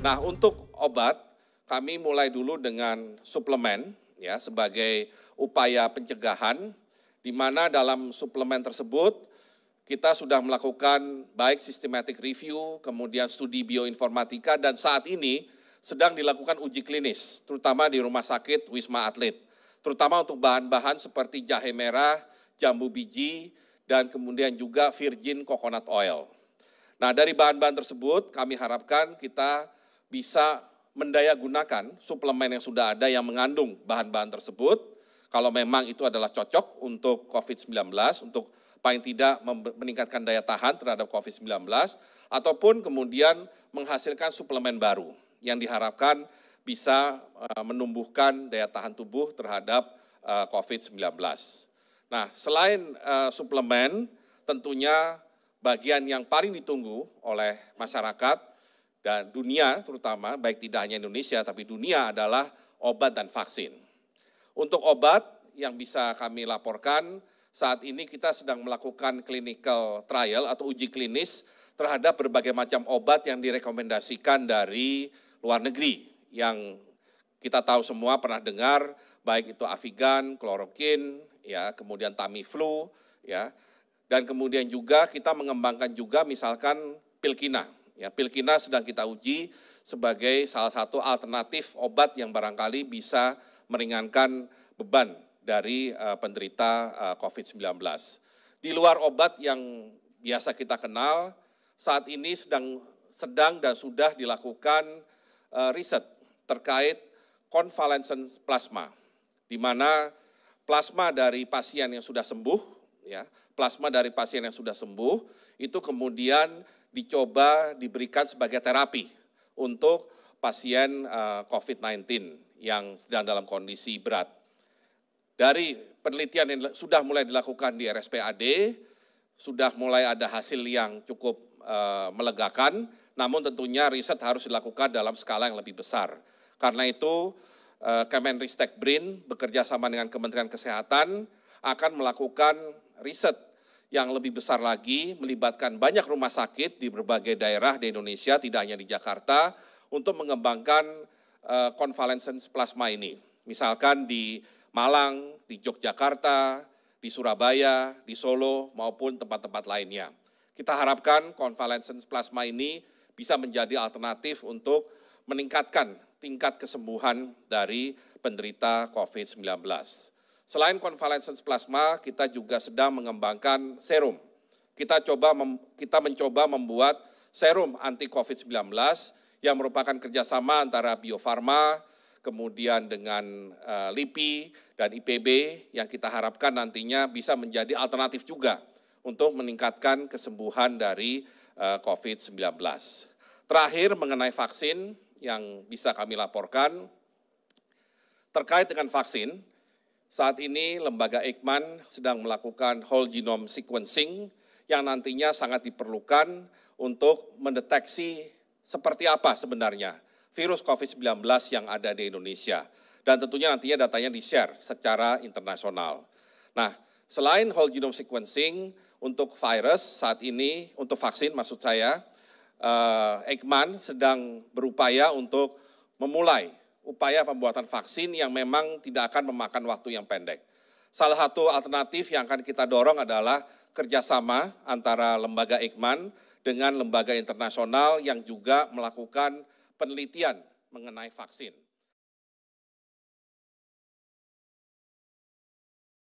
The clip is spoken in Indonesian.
Nah, untuk obat, kami mulai dulu dengan suplemen ya sebagai upaya pencegahan, di mana dalam suplemen tersebut kita sudah melakukan baik systematic review, kemudian studi bioinformatika, dan saat ini sedang dilakukan uji klinis, terutama di Rumah Sakit Wisma Atlet, terutama untuk bahan-bahan seperti jahe merah, jambu biji, dan kemudian juga virgin coconut oil. Nah, dari bahan-bahan tersebut kami harapkan kita bisa mendayagunakan suplemen yang sudah ada yang mengandung bahan-bahan tersebut, kalau memang itu adalah cocok untuk COVID-19, untuk paling tidak meningkatkan daya tahan terhadap COVID-19, ataupun kemudian menghasilkan suplemen baru yang diharapkan bisa menumbuhkan daya tahan tubuh terhadap COVID-19. Nah, selain suplemen, tentunya bagian yang paling ditunggu oleh masyarakat dan dunia terutama, baik tidak hanya Indonesia, tapi dunia adalah obat dan vaksin. Untuk obat yang bisa kami laporkan, saat ini kita sedang melakukan clinical trial atau uji klinis terhadap berbagai macam obat yang direkomendasikan dari luar negeri, yang kita tahu semua pernah dengar, baik itu Avigan, klorokin, ya, kemudian Tamiflu, ya, dan kemudian juga kita mengembangkan juga misalkan Pilkina. Ya, Pilkina sedang kita uji sebagai salah satu alternatif obat yang barangkali bisa meringankan beban dari penderita COVID-19. Di luar obat yang biasa kita kenal, saat ini sedang dan sudah dilakukan riset terkait convalescent plasma, di mana plasma dari pasien yang sudah sembuh, ya, plasma dari pasien yang sudah sembuh itu kemudian dicoba diberikan sebagai terapi untuk pasien COVID-19 yang sedang dalam kondisi berat. Dari penelitian yang sudah mulai dilakukan di RSPAD, sudah mulai ada hasil yang cukup melegakan, namun tentunya riset harus dilakukan dalam skala yang lebih besar. Karena itu Kemenristek BRIN bekerja sama dengan Kementerian Kesehatan akan melakukan riset yang lebih besar lagi, melibatkan banyak rumah sakit di berbagai daerah di Indonesia, tidak hanya di Jakarta, untuk mengembangkan convalescent plasma ini. Misalkan di Malang, di Yogyakarta, di Surabaya, di Solo, maupun tempat-tempat lainnya. Kita harapkan convalescent plasma ini bisa menjadi alternatif untuk meningkatkan tingkat kesembuhan dari penderita COVID-19. Selain convalescent plasma, kita juga sedang mengembangkan serum. Kita mencoba membuat serum anti COVID-19 yang merupakan kerjasama antara Bio Farma, kemudian dengan LIPI dan IPB, yang kita harapkan nantinya bisa menjadi alternatif juga untuk meningkatkan kesembuhan dari COVID-19. Terakhir mengenai vaksin yang bisa kami laporkan, terkait dengan vaksin, saat ini lembaga Eijkman sedang melakukan whole genome sequencing yang nantinya sangat diperlukan untuk mendeteksi seperti apa sebenarnya virus COVID-19 yang ada di Indonesia. Dan tentunya nantinya datanya di-share secara internasional. Nah, selain whole genome sequencing untuk virus saat ini, untuk vaksin maksud saya, Eijkman sedang berupaya untuk memulai upaya pembuatan vaksin yang memang tidak akan memakan waktu yang pendek. Salah satu alternatif yang akan kita dorong adalah kerjasama antara lembaga Eijkman dengan lembaga internasional yang juga melakukan penelitian mengenai vaksin.